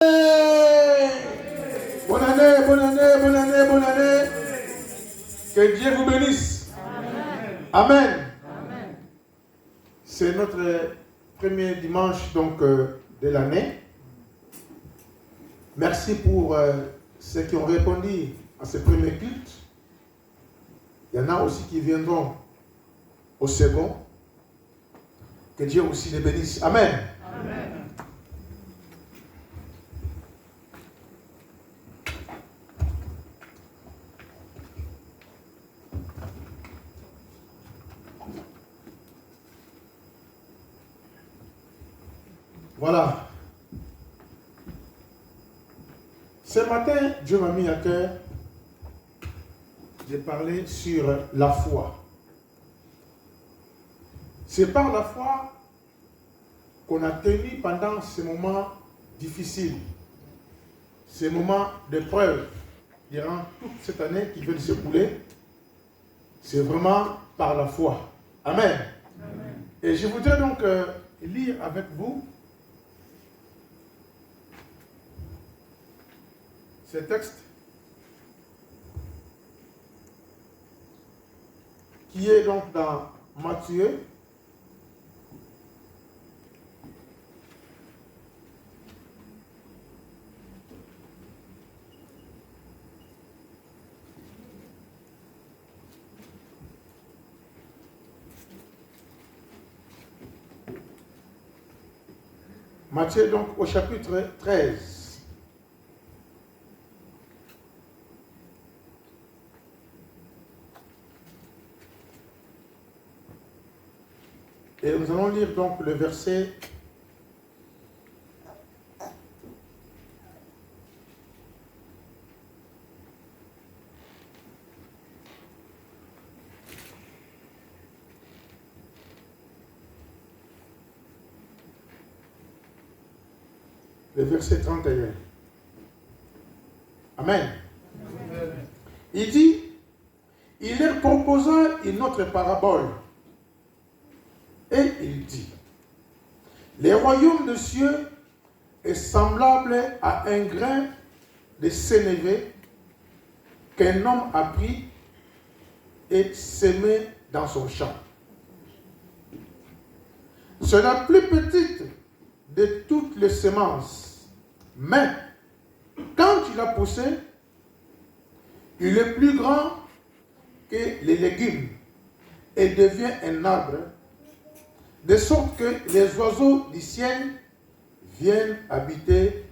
Bonne année, bonne année, bonne année, bonne année. Que Dieu vous bénisse. Amen. Amen. C'est notre premier dimanche donc, de l'année. Merci pour ceux qui ont répondu à ce premier culte. Il y en a aussi qui viendront au second. Que Dieu aussi les bénisse. Amen. Amen. Voilà. Ce matin, Dieu m'a mis à cœur de parler sur la foi. C'est par la foi qu'on a tenu pendant ces moments difficiles, ces moments d'épreuve durant toute cette année qui vient de s'écouler. C'est vraiment par la foi. Amen. Amen. Et je voudrais donc lire avec vous ce texte qui est donc dans Matthieu. Matthieu donc au chapitre 13. Et nous allons lire donc le verset le verset 31. Amen. Amen. Il dit, il leur proposa une autre parabole. Et il dit, le royaume de cieux est semblable à un grain de sénévé qu'un homme a pris et semé dans son champ. C'est la plus petite de toutes les semences, mais quand il a poussé, il est plus grand que les légumes et devient un arbre, de sorte que les oiseaux du ciel viennent habiter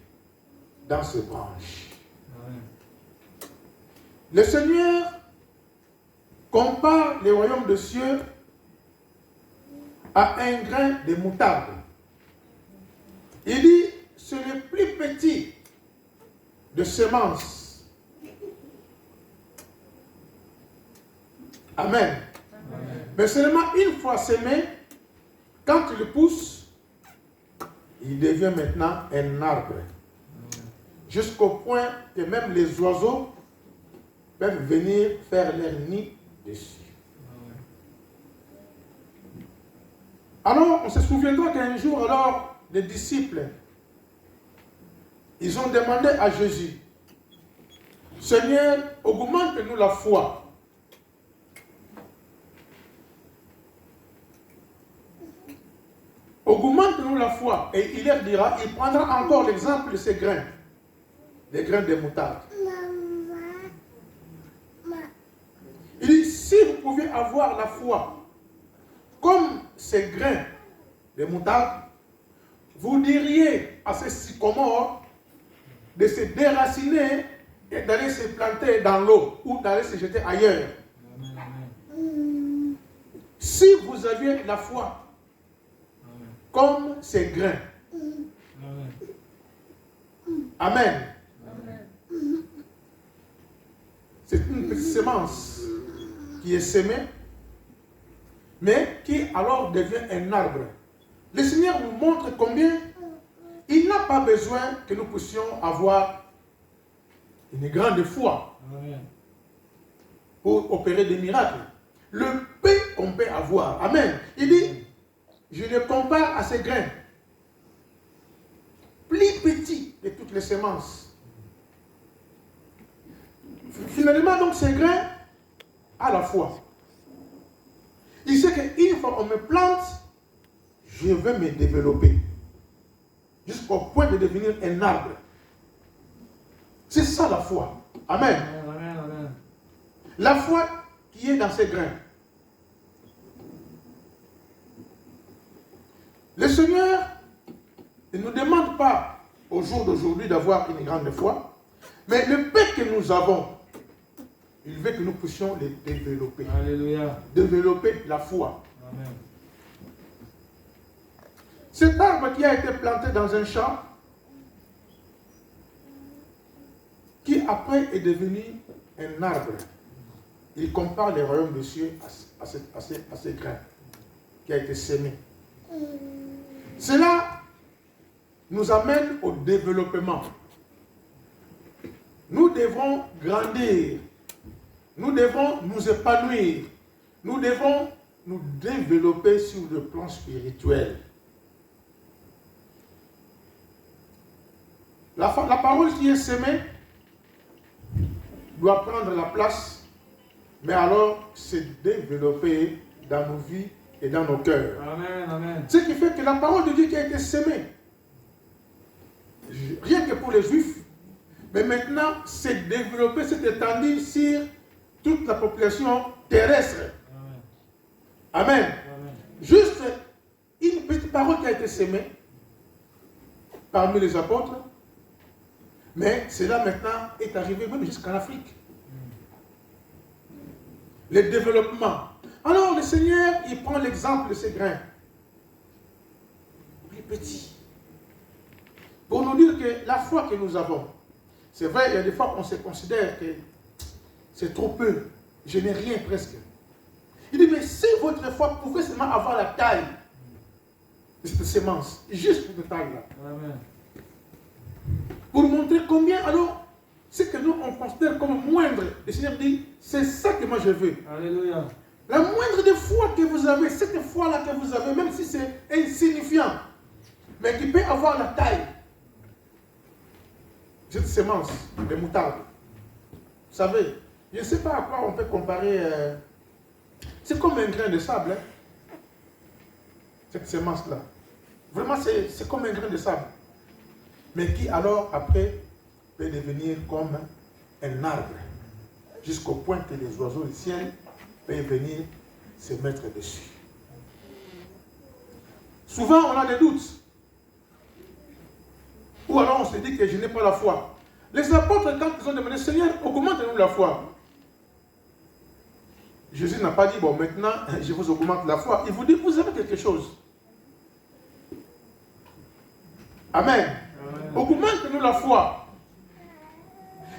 dans ses branches. Amen. Le Seigneur compare le royaume des cieux à un grain de moutarde. Il dit, c'est le plus petit de semences. Amen. Amen. Mais seulement une fois semé, quand il pousse, il devient maintenant un arbre. Jusqu'au point que même les oiseaux peuvent venir faire leur nid dessus. Alors, on se souviendra qu'un jour, alors, les disciples, ils ont demandé à Jésus, Seigneur, augmente-nous la foi. Augmente-nous la foi. Et il leur dira, il prendra encore l'exemple de ces grains, des grains de moutarde. Il dit, si vous pouvez avoir la foi comme ces grains de moutarde, vous diriez à ces sycomores de se déraciner et d'aller se planter dans l'eau ou d'aller se jeter ailleurs. Si vous aviez la foi comme ces grains. Amen. Amen. C'est une petite semence qui est semée, mais qui alors devient un arbre. Le Seigneur nous montre combien il n'a pas besoin que nous puissions avoir une grande foi pour opérer des miracles. Le peu qu'on peut avoir. Amen. Il dit, je le compare à ces grains. plus petit de toutes les semences. Finalement, donc, ces grains à la foi. Il sait qu'une fois qu'on me plante, je vais me développer jusqu'au point de devenir un arbre. C'est ça la foi. Amen. Amen, amen. La foi qui est dans ces grains. Le Seigneur ne nous demande pas au jour d'aujourd'hui d'avoir une grande foi, mais le peu que nous avons, il veut que nous puissions les développer. Alléluia. Développer la foi. Amen. Cet arbre qui a été planté dans un champ, qui après est devenu un arbre, il compare les royaumes des cieux à ces grains qui a été sémé. Cela nous amène au développement. Nous devons grandir. Nous devons nous épanouir. Nous devons nous développer sur le plan spirituel. La parole qui est sémée doit prendre la place, mais alors se développer dans nos vies et dans nos cœurs. Amen, amen. Ce qui fait que la parole de Dieu qui a été sémée, rien que pour les Juifs, mais maintenant s'est développée, s'est étendue sur toute la population terrestre. Amen. Amen. Amen. Juste une petite parole qui a été sémée parmi les apôtres, mais cela maintenant est arrivé même jusqu'en Afrique. Le développement. Alors le Seigneur, il prend l'exemple de ces grains. Plus petits. Pour nous dire que la foi que nous avons, c'est vrai, il y a des fois on se considère que c'est trop peu. Je n'ai rien presque. Il dit, mais si votre foi pouvait seulement avoir la taille de cette semence, juste cette taille-là. Amen. Pour montrer combien, alors, ce que nous on considère comme moindre, le Seigneur dit, c'est ça que moi je veux. Alléluia. La moindre des foi que vous avez, cette foi-là que vous avez, même si c'est insignifiant, mais qui peut avoir la taille, cette semence de moutarde. Vous savez, je ne sais pas à quoi on peut comparer. C'est comme un grain de sable, hein, cette semence-là. Vraiment, c'est comme un grain de sable. Mais qui alors, après, peut devenir comme un arbre, jusqu'au point que les oiseaux du ciel peuvent venir se mettre dessus. Souvent, on a des doutes. Ou alors, on se dit que je n'ai pas la foi. Les apôtres, quand ils ont demandé, Seigneur, augmente-nous la foi. Jésus n'a pas dit, bon, maintenant, je vous augmente la foi. Il vous dit, vous avez quelque chose. Amen. Augmente-nous la foi.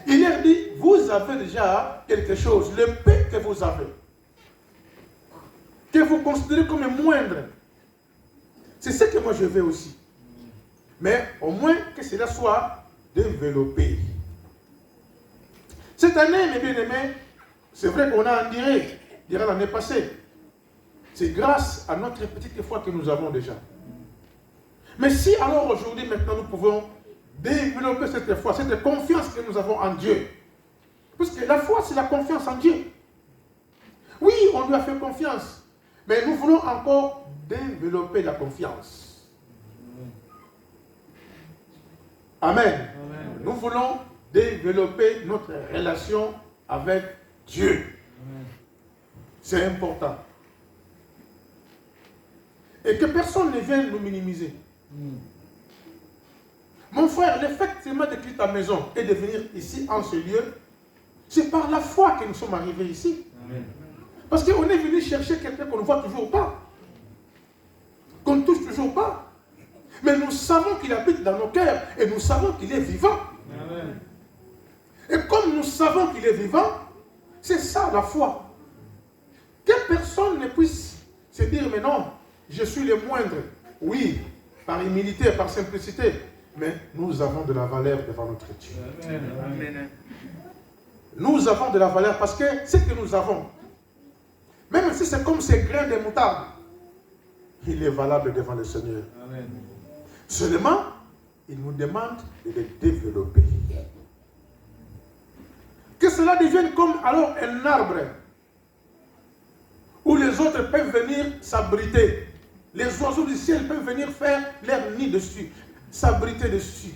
Il leur dit, vous avez déjà quelque chose, le peu que vous avez, que vous considérez comme moindre. C'est ce que moi je veux aussi. Mais au moins que cela soit développé. Cette année, mes bien-aimés, c'est vrai qu'on a en dirait l'année passée. C'est grâce à notre petite foi que nous avons déjà. Mais si alors aujourd'hui, maintenant, nous pouvons développer cette foi, cette confiance que nous avons en Dieu. Parce que la foi, c'est la confiance en Dieu. Oui, on lui a fait confiance. Mais nous voulons encore développer la confiance. Amen. Amen. Nous voulons développer notre relation avec Dieu. Amen. C'est important. Et que personne ne vienne nous minimiser. Mon frère, le fait seulement de quitter ta maison et de venir ici en ce lieu, c'est par la foi que nous sommes arrivés ici. Amen. Parce qu'on est venu chercher quelqu'un qu'on ne voit toujours pas, qu'on ne touche toujours pas. Mais nous savons qu'il habite dans nos cœurs et nous savons qu'il est vivant. Amen. Et comme nous savons qu'il est vivant, c'est ça la foi. Que personne ne puisse se dire, mais non, je suis le moindre. Oui, par humilité, par simplicité. Mais nous avons de la valeur devant notre Dieu. Amen. Amen. Nous avons de la valeur parce que ce que nous avons, même si c'est comme ces grains de moutarde, il est valable devant le Seigneur. Amen. Seulement, il nous demande de les développer. Que cela devienne comme alors un arbre où les autres peuvent venir s'abriter. Les oiseaux du ciel peuvent venir faire leur nid dessus, s'abriter dessus.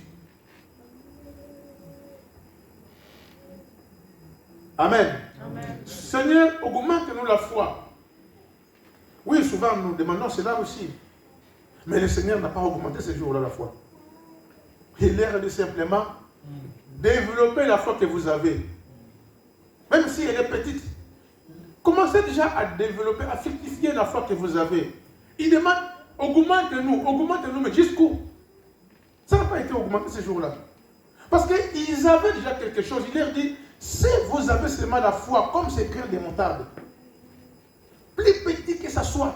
Amen. Amen. Seigneur, augmente-nous la foi. Oui, souvent nous demandons cela aussi. Mais le Seigneur n'a pas augmenté ce jour-là la foi. Il leur a dit simplement, développez la foi que vous avez. Même si elle est petite. Commencez déjà à développer, à fructifier la foi que vous avez. Il demande, augmente-nous, mais jusqu'où? Ça n'a pas été augmenté ce jour-là. Parce qu'ils avaient déjà quelque chose. Il leur dit, si vous avez seulement la foi, comme ces grains de moutarde, plus petit que ça soit,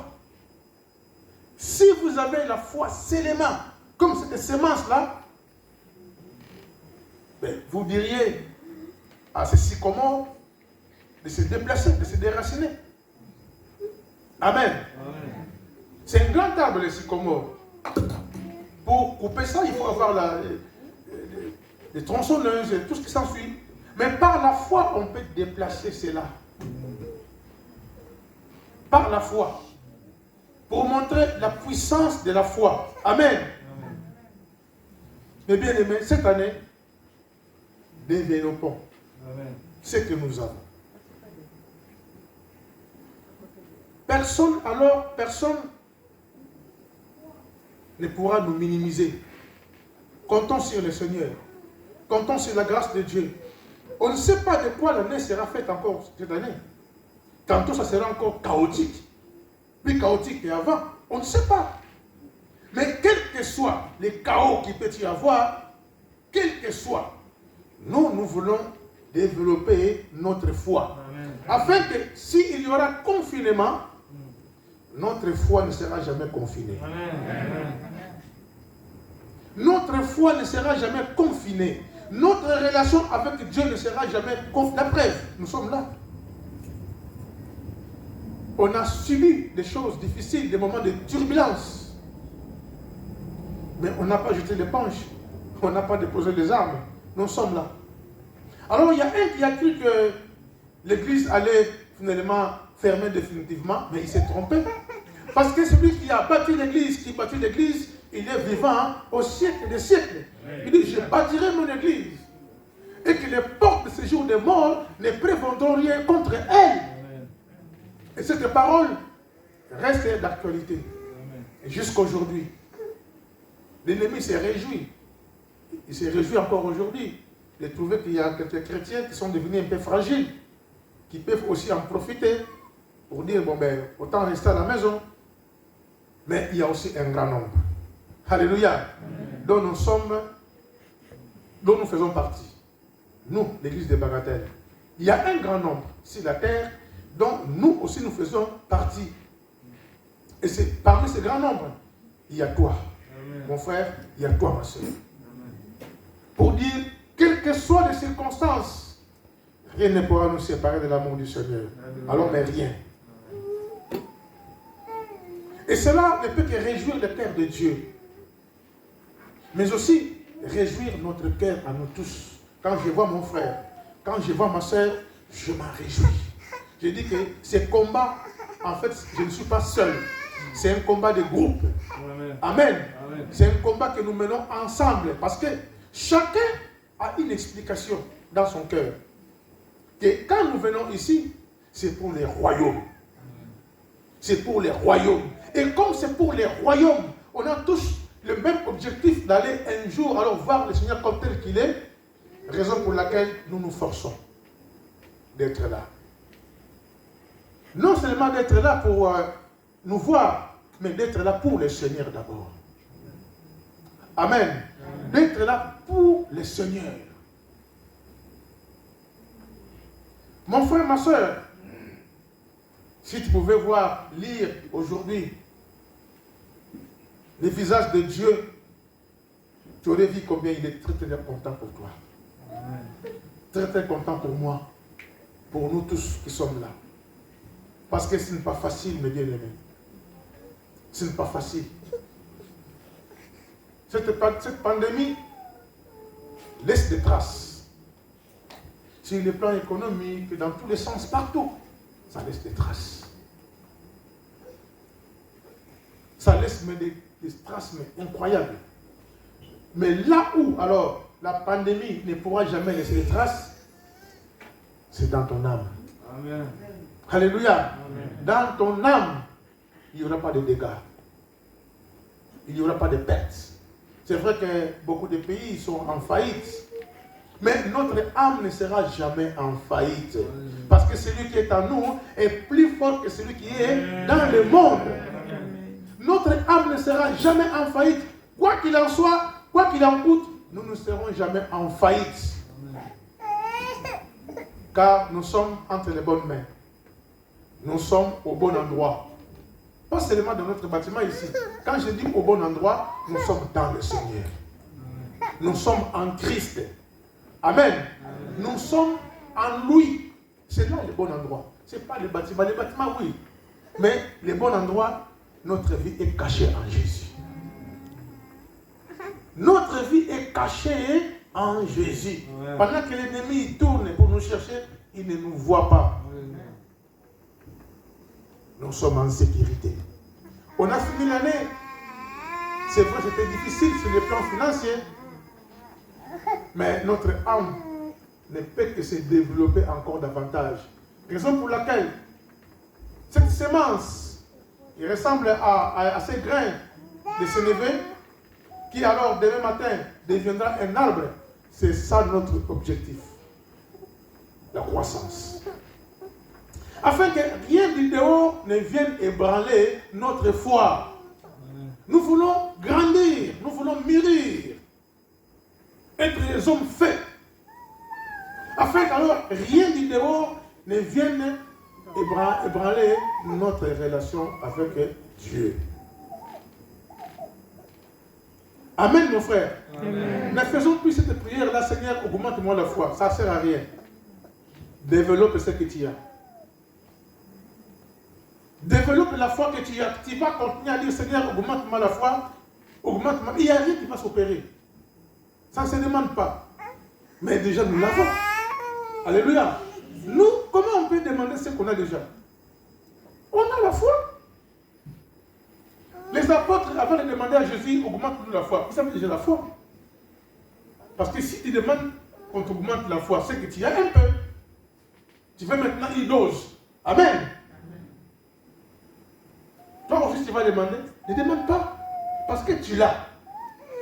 si vous avez la foi seulement, comme cette semence-là, ben, vous diriez à ce sycomore de se déplacer, de se déraciner. Amen. Amen. C'est un grand arbre, le sycomore. Pour couper ça, il faut avoir les tronçonneuses et tout ce qui s'ensuit. Mais par la foi, on peut déplacer cela. Par la foi. Pour montrer la puissance de la foi. Amen. Mes bien-aimés, cette année, développons ce que nous avons. Personne ne pourra nous minimiser. Comptons sur le Seigneur. Comptons sur la grâce de Dieu. On ne sait pas de quoi l'année sera faite encore cette année. Tantôt, ça sera encore chaotique. Plus chaotique qu'avant. On ne sait pas. Mais quel que soit les chaos qu'il peut y avoir, quel que soit, nous voulons développer notre foi. Amen. Afin que s'il y aura confinement, notre foi ne sera jamais confinée. Amen. Notre foi ne sera jamais confinée. Notre relation avec Dieu ne sera jamais confinée. La preuve, nous sommes là. On a subi des choses difficiles, des moments de turbulence. Mais on n'a pas jeté l'éponge. On n'a pas déposé les armes. Nous sommes là. Alors il y a un qui a cru que l'église allait finalement fermer définitivement, mais il s'est trompé. Parce que celui qui a bâti l'église, il est vivant au siècle des siècles. Il dit, je bâtirai mon église. Et que les portes de ce jour de mort ne prévendront rien contre elle. Et cette parole reste d'actualité. Et jusqu'à aujourd'hui. L'ennemi s'est réjoui. Il s'est réjoui encore aujourd'hui de trouver qu'il y a quelques chrétiens qui sont devenus un peu fragiles, qui peuvent aussi en profiter pour dire, bon ben, autant rester à la maison. Mais il y a aussi un grand nombre. Alléluia. Dont nous faisons partie. Nous, l'église de Bagatelle. Il y a un grand nombre sur la terre dont nous aussi nous faisons partie. Et c'est parmi ces grands nombres, il y a toi, mon frère, il y a toi, ma soeur. Pour dire, quelles que soient les circonstances, rien ne pourra nous séparer de l'amour du Seigneur. Alors, mais rien. Et cela ne peut que réjouir le cœur de Dieu. Mais aussi réjouir notre cœur à nous tous. Quand je vois mon frère, quand je vois ma soeur, je m'en réjouis. Je dis que ces combats, en fait, je ne suis pas seul. C'est un combat de groupe. Amen. C'est un combat que nous menons ensemble. Parce que chacun a une explication dans son cœur. Que quand nous venons ici, c'est pour les royaumes. C'est pour les royaumes. Et comme c'est pour les royaumes, on a tous le même objectif d'aller un jour alors voir le Seigneur comme tel qu'il est. Raison pour laquelle nous nous forçons d'être là. Non seulement d'être là pour nous voir, mais d'être là pour le Seigneur d'abord. Amen. D'être là pour le Seigneur. Mon frère, ma soeur, si tu pouvais voir, lire aujourd'hui le visage de Dieu, tu aurais vu combien il est très très content pour toi. Très très content pour moi, pour nous tous qui sommes là. Parce que ce n'est pas facile, mes bien-aimés. Ce n'est pas facile. cette pandémie laisse des traces. Sur le plan économique, dans tous les sens, partout, ça laisse des traces. Ça laisse des traces incroyables. Mais là où, alors, la pandémie ne pourra jamais laisser des traces, c'est dans ton âme. Amen. Alléluia. Amen. Dans ton âme, il n'y aura pas de dégâts. Il n'y aura pas de pertes. C'est vrai que beaucoup de pays sont en faillite. Mais notre âme ne sera jamais en faillite. Parce que celui qui est en nous est plus fort que celui qui est dans le monde. Notre âme ne sera jamais en faillite. Quoi qu'il en soit, quoi qu'il en coûte, nous ne serons jamais en faillite. Car nous sommes entre les bonnes mains. Nous sommes au bon endroit. Pas seulement dans notre bâtiment ici. Quand je dis au bon endroit, nous sommes dans le Seigneur. Nous sommes en Christ. Amen. Nous sommes en lui. C'est là le bon endroit. Ce n'est pas le bâtiment. Le bâtiment, oui. Mais le bon endroit, notre vie est cachée en Jésus. Notre vie est cachée en Jésus. Ouais. Pendant que l'ennemi tourne pour nous chercher, il ne nous voit pas. Ouais. Nous sommes en sécurité. On a fini l'année. C'est vrai, c'était difficile sur le plan financier. Mais notre âme ne peut que se développer encore davantage. Raison pour laquelle cette semence, il ressemble à ces grains de sénévé, qui alors demain matin deviendra un arbre. C'est ça notre objectif. La croissance. Afin que rien du dehors ne vienne ébranler notre foi. Nous voulons grandir, nous voulons mûrir, être des hommes faits. Afin qu'alors rien du dehors ne vienne ébranler notre relation avec Dieu. Amen, mon frère. Amen. Ne faisons plus cette prière-là, Seigneur, augmente-moi la foi. Ça ne sert à rien. Développe ce que tu as. Développe la foi que tu as. Tu vas continuer à dire, Seigneur, augmente-moi la foi. Augmente-moi. Il n'y a rien qui va s'opérer. Ça ne se demande pas. Mais déjà, nous l'avons. Alléluia. Nous, comment on peut demander ce qu'on a déjà? On a la foi. Les apôtres, avant de demander à Jésus, augmente-nous la foi. Ils avaient déjà la foi. Parce que si tu demandes qu'on t'augmente la foi, c'est que tu as un peu. Tu veux maintenant une dose. Amen. Toi aussi, tu vas demander. Ne demande pas. Parce que tu l'as.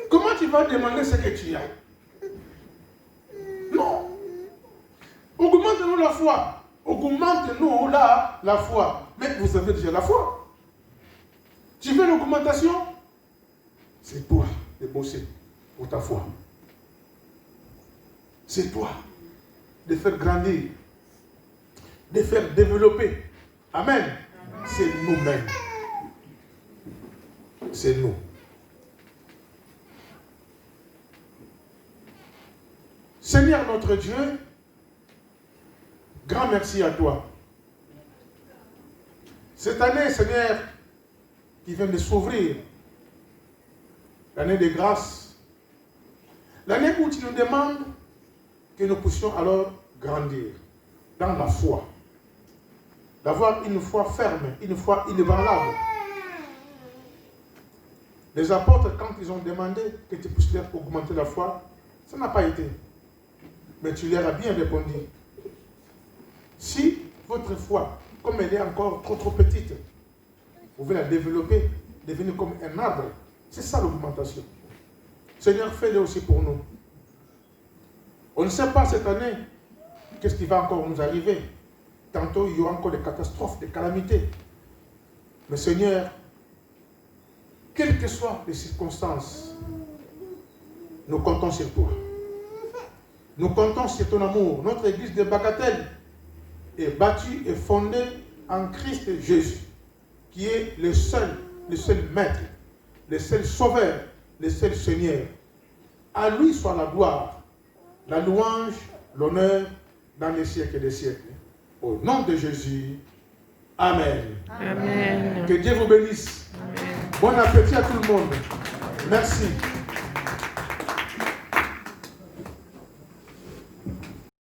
Comment tu vas demander ce que tu as? Non. Augmente-nous la foi. Augmente-nous la foi. Mais vous avez déjà la foi. Tu veux l'augmentation? C'est toi de bosser pour ta foi. C'est toi de faire grandir, de faire développer. Amen. C'est nous-mêmes. C'est nous. Seigneur notre Dieu, grand merci à toi. Cette année, Seigneur, qui vient de s'ouvrir, l'année de grâce, l'année où tu nous demandes que nous puissions alors grandir dans la foi, d'avoir une foi ferme, une foi inébranlable. Les apôtres, quand ils ont demandé que tu puisses leur augmenter la foi, ça n'a pas été. Mais tu leur as bien répondu. Si votre foi, comme elle est encore trop petite, vous pouvez la développer, devenir comme un arbre. C'est ça l'augmentation. Seigneur, fais-le aussi pour nous. On ne sait pas cette année qu'est-ce qui va encore nous arriver. Tantôt, il y aura encore des catastrophes, des calamités. Mais Seigneur, quelles que soient les circonstances, nous comptons sur toi. Nous comptons sur ton amour. Notre église de Bagatelle est bâtie et fondée en Christ Jésus, qui est le seul maître, le seul sauveur, le seul Seigneur. À lui soit la gloire, la louange, l'honneur dans les siècles des siècles. Au nom de Jésus, Amen. Amen. Que Dieu vous bénisse. Amen. Bon appétit à tout le monde. Merci.